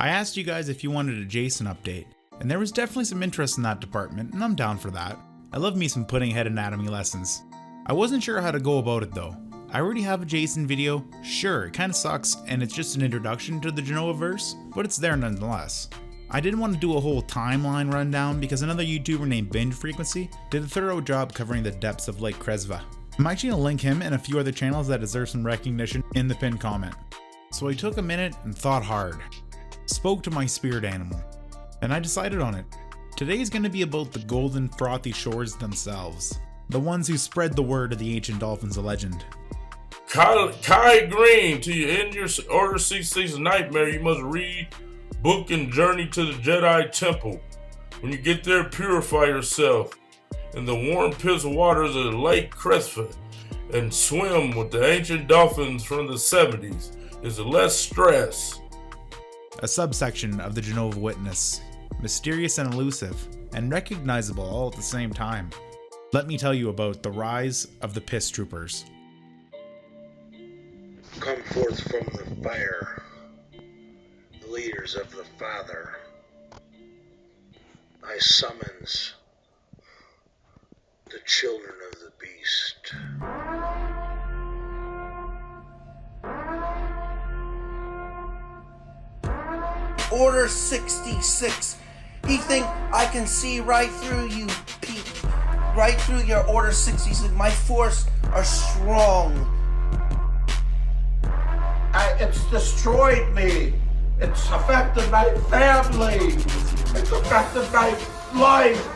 I asked you guys if you wanted a Jason update, and there was definitely some interest in that department, and I'm down for that. I love me some pudding head anatomy lessons. I wasn't sure how to go about it though. I already have a Jason video. Sure, it kinda sucks, and it's just an introduction to the Genova verse, but it's there nonetheless. I didn't want to do a whole timeline rundown because another YouTuber named Binge Frequency did a thorough job covering the depths of Lake Kresva. I'm actually going to link him and a few other channels that deserve some recognition in the pinned comment. So I took a minute and thought hard. Spoke to my spirit animal. And I decided on it. Today is going to be about the golden frothy shores themselves. The ones who spread the word of the ancient dolphins of legend. Kai Green, to you end your Order 66 nightmare, you must read Book and Journey to the Jedi Temple. When you get there, purify yourself in the warm pistol waters of Lake Kresva and swim with the ancient dolphins from the 70s. There's less stress. A subsection of the Genova Witness, mysterious and elusive, and recognizable all at the same time. Let me tell you about the rise of the Piss Troopers. Come forth from the fire, the leaders of the Father. I summons the children of the beast. Order 66. You think I can see right through you, Pete? Right through your Order 66. My force are strong. It's destroyed me. It's affected my family. It's affected my life.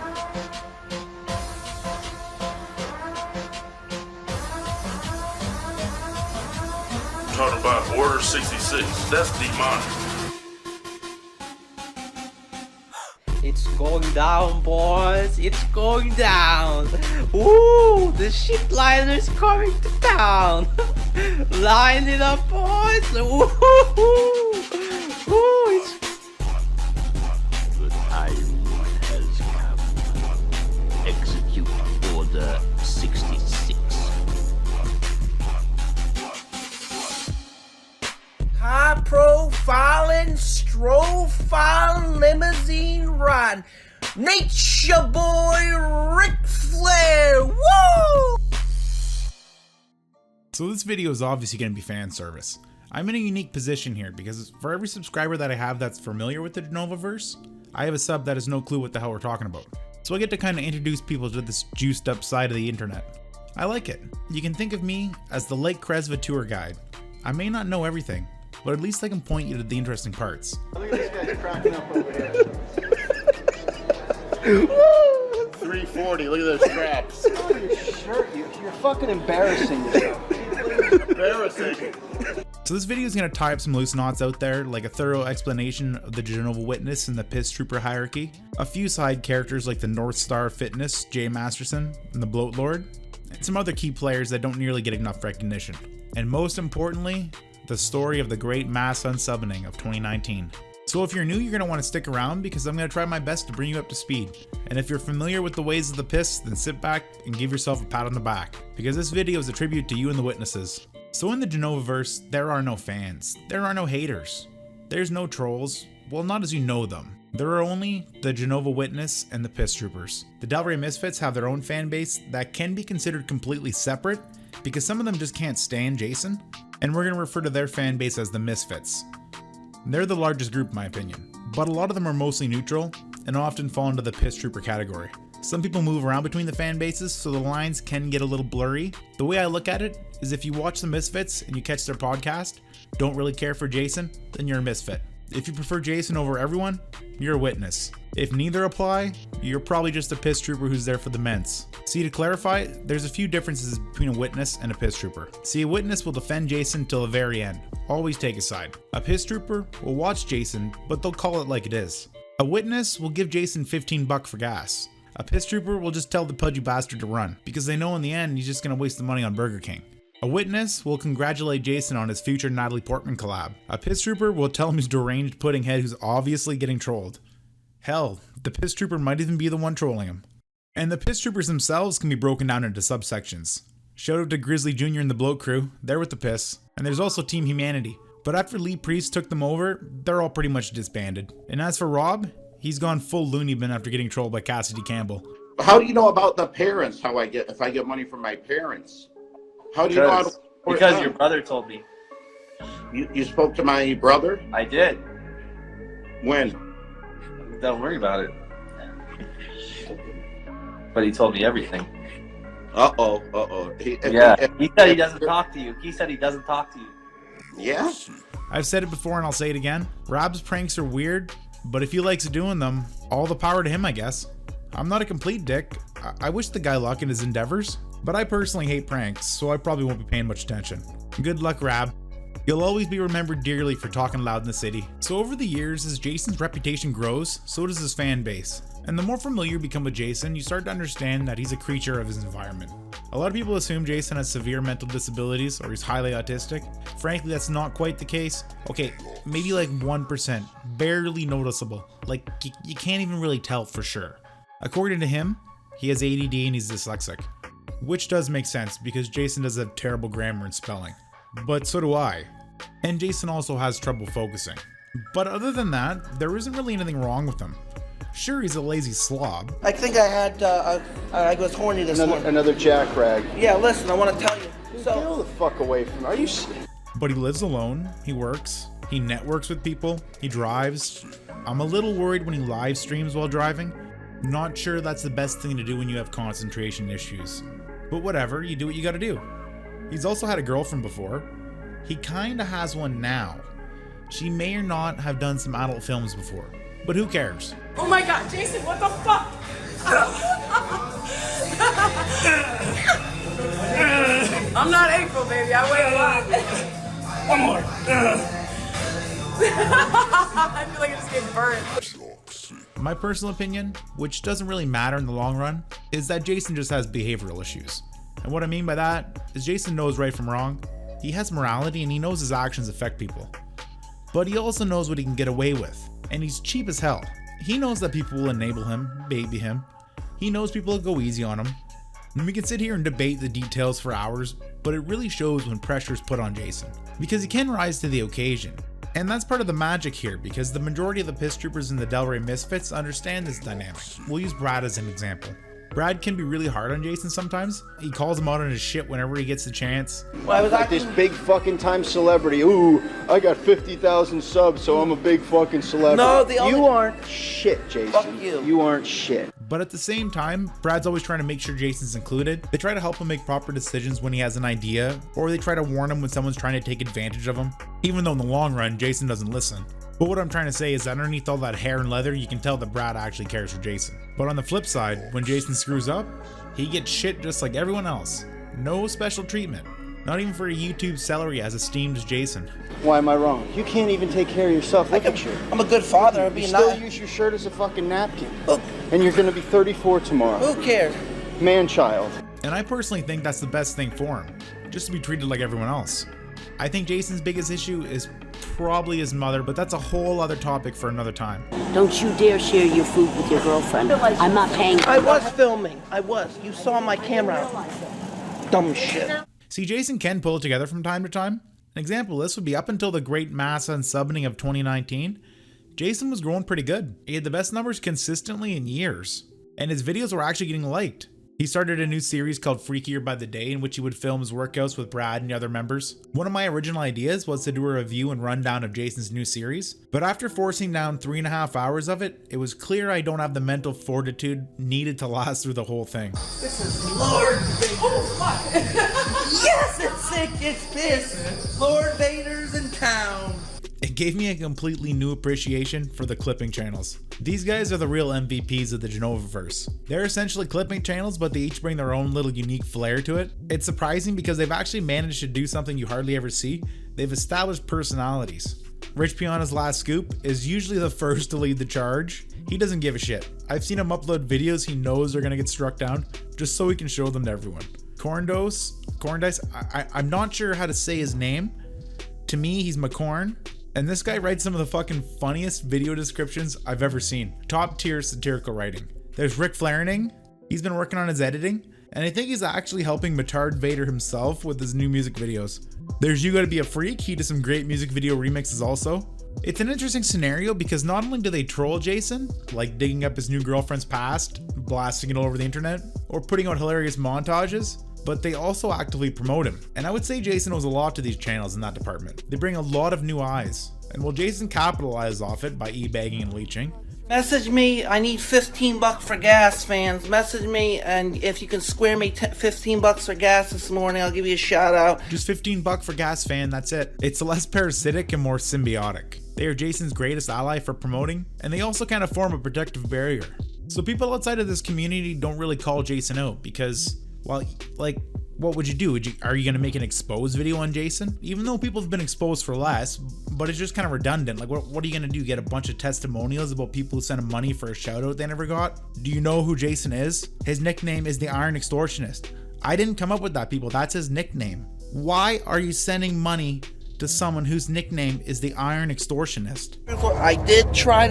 I'm talking about Order 66. That's demonic. It's going down, boys. It's going down. Ooh, the ship liner's coming to town. Line it up, boys. Ooh, it's... The time has come. Execute Order 66. High profiling, strofiling, limousine ride. Nature boy Ric Flair. Woo! So this video is obviously going to be fan service. I'm in a unique position here because for every subscriber that I have that's familiar with the Genova verse, I have a sub that has no clue what the hell we're talking about. So I get to kind of introduce people to this juiced up side of the internet. I like it. You can think of me as the Lake Kresva tour guide. I may not know everything, but at least I can point you to the interesting parts. Look at this guy cracking up over here. 340, look at those straps. Oh, your shirt, you're fucking embarrassing yourself. Embarrassing. So this video is going to tie up some loose knots out there, like a thorough explanation of the Genova Witness and the Piss Trooper hierarchy, a few side characters like the North Star Fitness, Jay Masterson, and the Bloat Lord, and some other key players that don't nearly get enough recognition. And most importantly, the story of the great mass unsubbing of 2019. So if you're new, you're going to want to stick around because I'm going to try my best to bring you up to speed. And if you're familiar with the ways of the piss, then sit back and give yourself a pat on the back, because this video is a tribute to you and the witnesses. So in the Genova verse, there are no fans, there are no haters, there's no trolls, well, not as you know them. There are only the Genova Witness and the Piss Troopers. The Del Rey Misfits have their own fan base that can be considered completely separate because some of them just can't stand Jason, and we're going to refer to their fan base as the Misfits. They're the largest group in my opinion, but a lot of them are mostly neutral and often fall into the Piss Trooper category. Some people move around between the fan bases, so the lines can get a little blurry. The way I look at it is if you watch the Misfits and you catch their podcast, don't really care for Jason, then you're a Misfit. If you prefer Jason over everyone, you're a Witness. If neither apply, you're probably just a Piss Trooper who's there for the mints. See, to clarify, there's a few differences between a Witness and a Piss Trooper. See, a Witness will defend Jason till the very end. Always take a side. A Piss Trooper will watch Jason, but they'll call it like it is. A Witness will give Jason $15 for gas. A Piss Trooper will just tell the pudgy bastard to run, because they know in the end he's just gonna waste the money on Burger King. A Witness will congratulate Jason on his future Natalie Portman collab. A Piss Trooper will tell him he's deranged pudding head who's obviously getting trolled. Hell, the Piss Trooper might even be the one trolling him. And the Piss Troopers themselves can be broken down into subsections. Shout out to Grizzly Jr. and the Bloat Crew, they're with the piss. And there's also Team Humanity, But after Lee Priest took them over, they're all pretty much disbanded. And as for Rob, he's gone full loony bin after getting trolled by Cassidy Campbell. How do you know about the parents? How I get if I get money from my parents? How do you know? How to Because your brother told me. You spoke to my brother? I did. When? Don't worry about it. But he told me everything. Uh-oh. He said he doesn't talk to you. He said he doesn't talk to you. Yeah? I've said it before and I'll say it again. Rob's pranks are weird, but if he likes doing them, all the power to him, I guess. I'm not a complete dick. I wish the guy luck in his endeavors, but I personally hate pranks, so I probably won't be paying much attention. Good luck, Rab. You'll always be remembered dearly for talking loud in the city. So over the years, as Jason's reputation grows, so does his fan base. And the more familiar you become with Jason, you start to understand that he's a creature of his environment. A lot of people assume Jason has severe mental disabilities or he's highly autistic. Frankly, that's not quite the case. Okay, maybe like 1%, barely noticeable. Like, you can't even really tell for sure. According to him, he has ADD and he's dyslexic. Which does make sense because Jason does have terrible grammar and spelling. But so do I. And Jason also has trouble focusing. But other than that, there isn't really anything wrong with him. Sure, he's a lazy slob. I think I had, I was horny this morning. Another jackrag. Yeah, listen, I want to tell you. Get the fuck away from me. Are you... But he lives alone, he works, he networks with people, he drives. I'm a little worried when he live streams while driving. Not sure that's the best thing to do when you have concentration issues. But whatever, you do what you gotta do. He's also had a girlfriend before. He kinda has one now. She may or not have done some adult films before. But who cares? Oh my god, Jason, what the fuck? I'm not April, baby. I weigh a lot. One more. I feel like I'm just getting burned. My personal opinion, which doesn't really matter in the long run, is that Jason just has behavioral issues. And what I mean by that is Jason knows right from wrong. He has morality and he knows his actions affect people. But he also knows what he can get away with. And he's cheap as hell. He knows that people will enable him, baby him. He knows people will go easy on him. And we can sit here and debate the details for hours, but it really shows when pressure is put on Jason. Because he can rise to the occasion. And that's part of the magic here, because the majority of the piss troopers in the Delray Misfits understand this dynamic. We'll use Brad as an example. Brad can be really hard on Jason sometimes. He calls him out on his shit whenever he gets the chance. Well, I was like this big fucking time celebrity. Ooh, I got 50,000 subs, so I'm a big fucking celebrity. No, you aren't shit, Jason. Fuck you. You aren't shit. But at the same time, Brad's always trying to make sure Jason's included. They try to help him make proper decisions when he has an idea, or they try to warn him when someone's trying to take advantage of him, even though in the long run, Jason doesn't listen. But what I'm trying to say is that underneath all that hair and leather, you can tell that Brad actually cares for Jason. But on the flip side, when Jason screws up, he gets shit just like everyone else. No special treatment. Not even for a YouTube celery as esteemed as Jason. Why am I wrong? You can't even take care of yourself. Look at you. I'm a good father. I'm being still nice. Use your shirt as a fucking napkin. Look. And you're gonna be 34 tomorrow. Who cares? Man-child. And I personally think that's the best thing for him. Just to be treated like everyone else. I think Jason's biggest issue is probably his mother, but that's a whole other topic for another time. Don't you dare share your food with your girlfriend. I'm not paying. I was filming. I was. You saw my camera. Dumb shit. See, Jason can pull it together from time to time. An example of this would be up until the great mass unsubbing of 2019, Jason was growing pretty good. He had the best numbers consistently in years, and his videos were actually getting liked. He started a new series called Freakier by the Day in which he would film his workouts with Brad and the other members. One of my original ideas was to do a review and rundown of Jason's new series, but after forcing down 3.5 hours of it, it was clear I don't have the mental fortitude needed to last through the whole thing. This is M'Lord Vader. Oh, fuck. Yes, it's sick, it's piss. Lord Vader's in town. It gave me a completely new appreciation for the clipping channels. These guys are the real MVPs of the Genovaverse. They're essentially clipping channels, but they each bring their own little unique flair to it. It's surprising because they've actually managed to do something you hardly ever see. They've established personalities. Rich Piana's Last Scoop is usually the first to lead the charge. He doesn't give a shit. I've seen him upload videos he knows are gonna get struck down just so he can show them to everyone. Corndice, I'm not sure how to say his name. To me, he's McCorn. And this guy writes some of the fucking funniest video descriptions I've ever seen. Top tier satirical writing. There's Rick Flarening. He's been working on his editing. and I think he's actually helping M'Lord Vader himself with his new music videos. There's You Gotta Be a Freak, he does some great music video remixes also. It's an interesting scenario because not only do they troll Jason, like digging up his new girlfriend's past, blasting it all over the internet, or putting out hilarious montages, but they also actively promote him. And I would say Jason owes a lot to these channels in that department. They bring a lot of new eyes, and while Jason capitalizes off it by e-bagging and leeching. Message me, I need $15 for gas, fans. Message me, and if you can square me $15 for gas this morning, I'll give you a shout out. Just $15 for gas, fan, that's it. It's less parasitic and more symbiotic. They are Jason's greatest ally for promoting, and they also kind of form a protective barrier. So people outside of this community don't really call Jason out because, well, like, what would you do? Are you going to make an exposed video on Jason? Even though people have been exposed for less, but it's just kind of redundant. Like, what are you going to do? Get a bunch of testimonials about people who sent him money for a shout out they never got? Do you know who Jason is? His nickname is the Iron Extortionist. I didn't come up with that, people. That's his nickname. Why are you sending money to someone whose nickname is the Iron Extortionist? I did try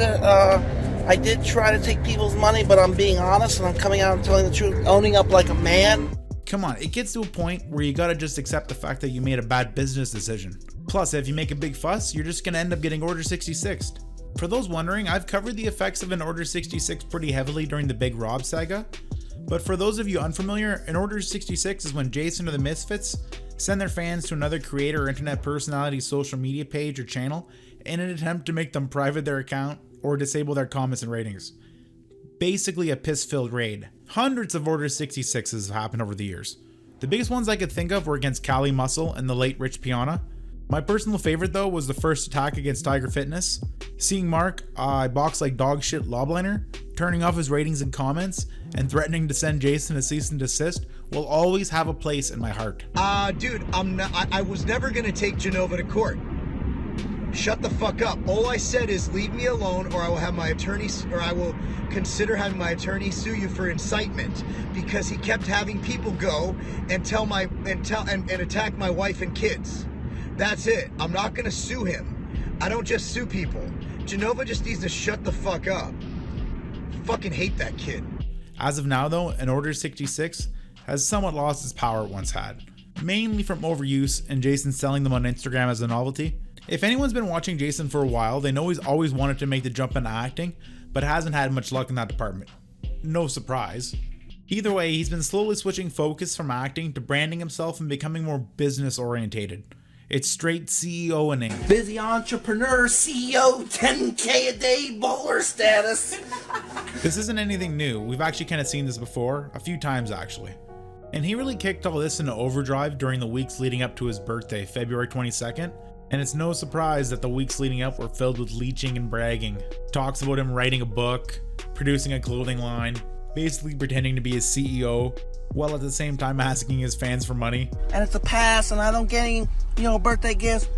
to take people's money, but I'm being honest and I'm coming out and telling the truth, owning up like a man. Come on, it gets to a point where you gotta just accept the fact that you made a bad business decision. Plus, if you make a big fuss, you're just gonna end up getting Order 66'd. For those wondering, I've covered the effects of an Order 66 pretty heavily during the Big Rob saga. But for those of you unfamiliar, an Order 66 is when Jason or the Misfits send their fans to another creator or internet personality's social media page or channel in an attempt to make them private their account or disable their comments and ratings. Basically a piss-filled raid. Hundreds of Order 66s have happened over the years. The biggest ones I could think of were against Cali Muscle and the late Rich Piana. My personal favorite though was the first attack against Tiger Fitness. Seeing Mark, I box like dog shit lobliner, turning off his ratings and comments, and threatening to send Jason a cease and desist will always have a place in my heart. Dude, I was never gonna take Genova to court. Shut the fuck up. All I said is leave me alone or I will have my attorney, or I will consider having my attorney sue you for incitement, because he kept having people go and attack my wife and kids. That's it. I'm not gonna sue him. I don't just sue people. Genova just needs to shut the fuck up. Fucking hate that kid. As of now though, an Order 66 has somewhat lost its power it once had, mainly from overuse and Jason selling them on Instagram as a novelty. If anyone's been watching Jason for a while, they know he's always wanted to make the jump into acting, but hasn't had much luck in that department. No surprise. Either way, he's been slowly switching focus from acting to branding himself and becoming more business orientated. It's straight CEO-ing. Busy entrepreneur, CEO, 10K a day, baller status. This isn't anything new. We've actually kind of seen this before, a few times actually. And he really kicked all this into overdrive during the weeks leading up to his birthday, February 22nd. And it's no surprise that the weeks leading up were filled with leeching and bragging. Talks about him writing a book, producing a clothing line, basically pretending to be his CEO, while at the same time asking his fans for money. And it's a pass, and I don't get any, birthday gifts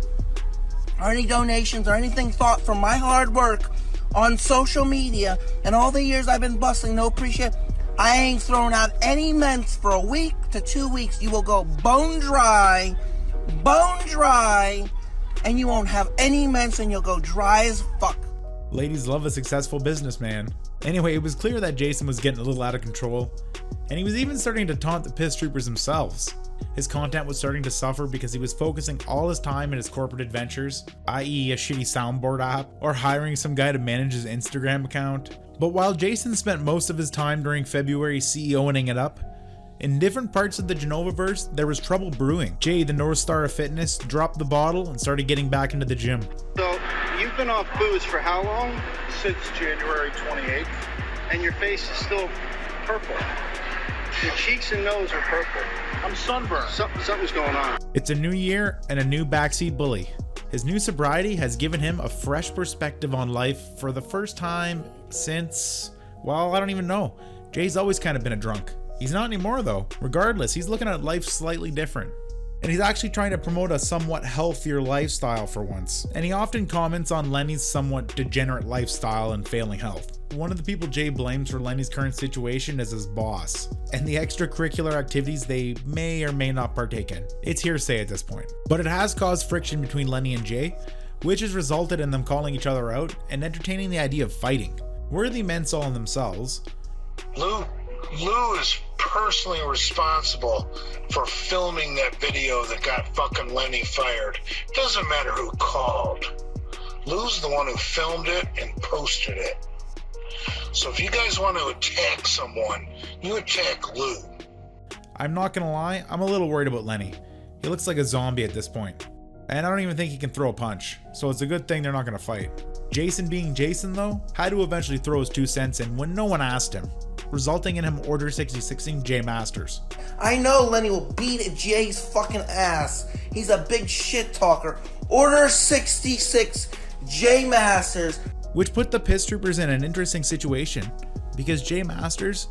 or any donations or anything thought from my hard work on social media and all the years I've been bustling, no appreciate. I ain't thrown out any mints for a week to 2 weeks. You will go bone dry, and you won't have any mints and you'll go dry as fuck. Ladies love a successful businessman. Anyway, it was clear that Jason was getting a little out of control, and he was even starting to taunt the piss troopers themselves. His content was starting to suffer because he was focusing all his time in his corporate adventures, i.e. a shitty soundboard app, or hiring some guy to manage his Instagram account. But while Jason spent most of his time during February CEOing it up, in different parts of the Genova-verse, there was trouble brewing. Jay, the North Star of Fitness, dropped the bottle and started getting back into the gym. So, you've been off booze for how long? Since January 28th. And your face is still purple. Your cheeks and nose are purple. I'm sunburned. Something's going on. It's a new year and a new backseat bully. His new sobriety has given him a fresh perspective on life for the first time since, well, I don't even know. Jay's always kind of been a drunk. He's not anymore though. Regardless, he's looking at life slightly different. And he's actually trying to promote a somewhat healthier lifestyle for once. And he often comments on Lenny's somewhat degenerate lifestyle and failing health. One of the people Jay blames for Lenny's current situation is his boss, and the extracurricular activities they may or may not partake in. It's hearsay at this point. But it has caused friction between Lenny and Jay, which has resulted in them calling each other out and entertaining the idea of fighting. Worthy men saw in themselves. Lou is personally responsible for filming that video that got fucking Lenny fired. Doesn't matter who called. Lou's the one who filmed it and posted it. So if you guys want to attack someone, you attack Lou. I'm not gonna lie, I'm a little worried about Lenny. He looks like a zombie at this point. And I don't even think he can throw a punch, so it's a good thing they're not gonna fight. Jason being Jason though, had to eventually throw his 2 cents in when no one asked him, resulting in him Order 66ing Jay Masters. I know Lenny will beat Jay's fucking ass. He's a big shit talker. Order 66 Jay Masters. Which put the Piss Troopers in an interesting situation, because Jay Masters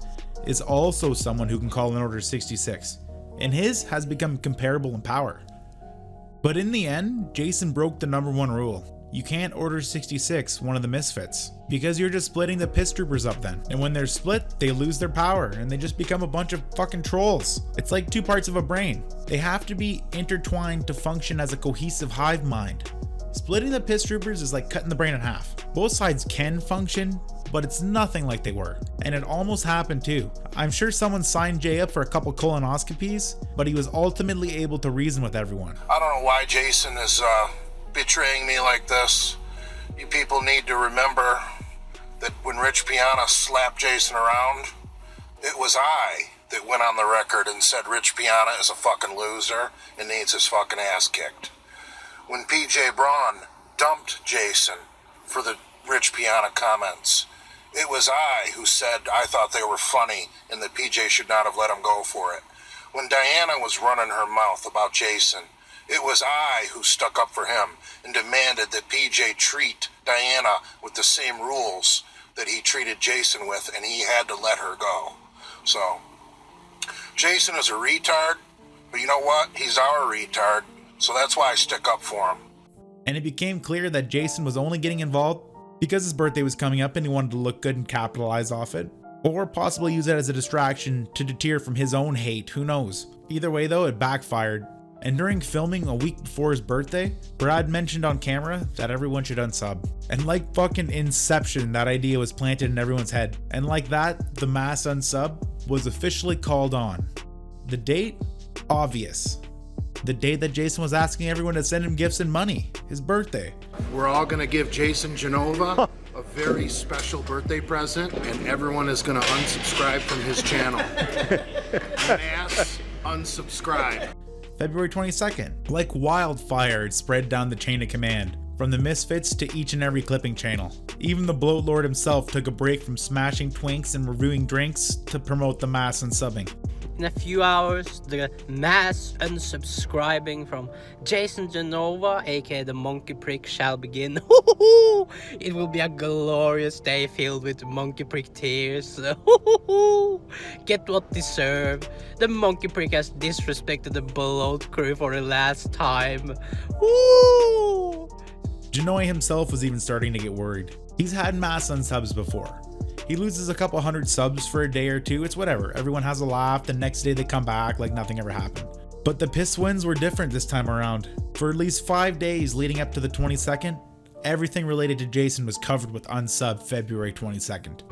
is also someone who can call an Order 66, and his has become comparable in power. But in the end, Jason broke the #1 rule. You can't Order 66 one of the misfits, because you're just splitting the Piss Troopers up then. And when they're split, they lose their power, and they just become a bunch of fucking trolls. It's like 2 parts of a brain. They have to be intertwined to function as a cohesive hive mind. Splitting the Piss Troopers is like cutting the brain in half. Both sides can function, but it's nothing like they were. And it almost happened too. I'm sure someone signed Jay up for a couple colonoscopies, but he was ultimately able to reason with everyone. I don't know why Jason is betraying me like this. You people need to remember that when Rich Piana slapped Jason around, it was I that went on the record and said Rich Piana is a fucking loser and needs his fucking ass kicked. When PJ Braun dumped Jason for the Rich Piana comments, it was I who said I thought they were funny and that PJ should not have let him go for it. When Diana was running her mouth about Jason, it was I who stuck up for him and demanded that PJ treat Diana with the same rules that he treated Jason with, and he had to let her go. So, Jason is a retard, but you know what? He's our retard, so that's why I stick up for him. And it became clear that Jason was only getting involved because his birthday was coming up and he wanted to look good and capitalize off it, or possibly use it as a distraction to deter from his own hate, who knows. Either way though, it backfired. And during filming a week before his birthday, Brad mentioned on camera that everyone should unsub. And like fucking Inception, that idea was planted in everyone's head. And like that, the mass unsub was officially called on. The date? Obvious. The day that Jason was asking everyone to send him gifts and money. His birthday. We're all gonna give Jason Genova a very special birthday present, and everyone is gonna unsubscribe from his channel. Mass unsubscribe. February 22nd. Like wildfire, it spread down the chain of command, from the Misfits to each and every clipping channel. Even the Bloat Lord himself took a break from smashing twinks and reviewing drinks to promote the mass unsubbing. In a few hours, the mass unsubscribing from Jason Genova, aka the Monkey Prick, shall begin. It will be a glorious day filled with Monkey Prick tears. Get what deserved. The Monkey Prick has disrespected the Bloat crew for the last time. Genoa himself was even starting to get worried. He's had mass unsubs before. He loses a couple hundred subs for a day or two, it's whatever. Everyone has a laugh, the next day they come back like nothing ever happened. But the piss wins were different this time around. For at least 5 days leading up to the 22nd, everything related to Jason was covered with unsub February 22nd.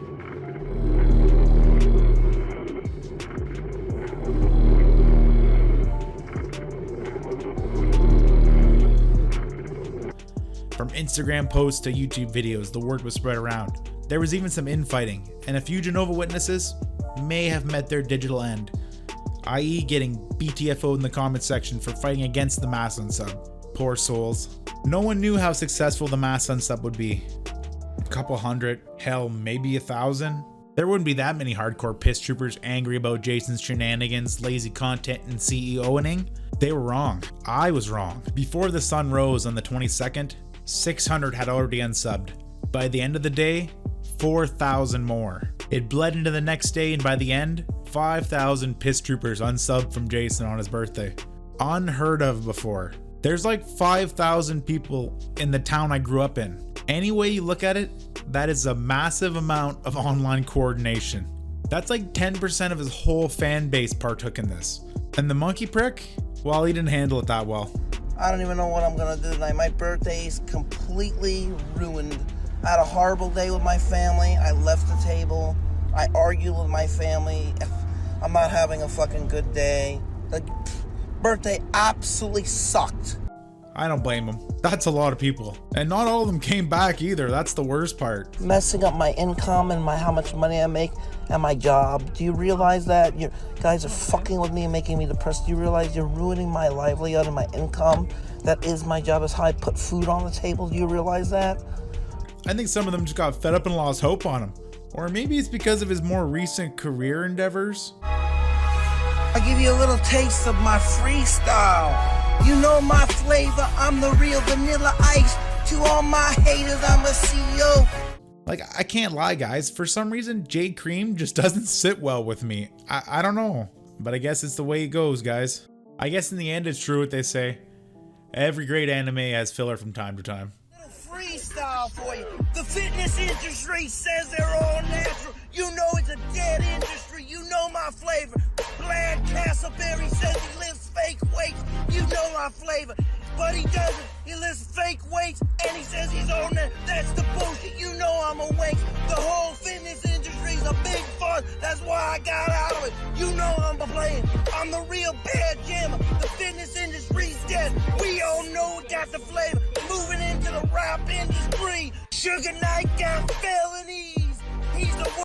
From Instagram posts to YouTube videos, the word was spread around. There was even some infighting, and a few Genova witnesses may have met their digital end, i.e. getting BTFO'd in the comment section for fighting against the mass unsub. Poor souls. No one knew how successful the mass unsub would be. A couple hundred, hell, maybe 1,000? There wouldn't be that many hardcore piss troopers angry about Jason's shenanigans, lazy content, and CEOing. They were wrong. I was wrong. Before the sun rose on the 22nd, 600 had already unsubbed. By the end of the day, 4,000 more. It bled into the next day, and by the end, 5,000 piss troopers unsubbed from Jason on his birthday. Unheard of before. There's like 5,000 people in the town I grew up in. Any way you look at it, that is a massive amount of online coordination. That's like 10% of his whole fan base partook in this. And the monkey prick? Well, he didn't handle it that well. I don't even know what I'm gonna do tonight. My birthday is completely ruined. I had a horrible day with my family. I left the table. I argued with my family. I'm not having a fucking good day. The birthday absolutely sucked. I don't blame them. That's a lot of people. And not all of them came back either. That's the worst part. Messing up my income and how much money I make and my job. Do you realize that? You guys are fucking with me and making me depressed. Do you realize you're ruining my livelihood and my income? That is my job, is how I put food on the table. Do you realize that? I think some of them just got fed up and lost hope on him. Or maybe it's because of his more recent career endeavors. I give you a little taste of my freestyle. You know my flavor, I'm the real Vanilla Ice. To all my haters, I'm a CEO. Like, I can't lie, guys. For some reason, Jade Cream just doesn't sit well with me. I don't know. But I guess it's the way it goes, guys. I guess in the end, it's true what they say. Every great anime has filler from time to time. Freestyle for you. The fitness industry says they're all natural. You know it's a dead industry. You know my flavor. Glad Castleberry says he lifts fake weights. You know my flavor. But he doesn't. He lifts fake weights and he says he's on that. That's the bullshit. You know I'm a wank. The whole fitness industry's a big fun. That's why I got out of it. You know I'm playing. I'm the real bad jammer. The fitness industry's dead. We all know it got the flavor. Moving into the rap industry. Sugar Night got felonies.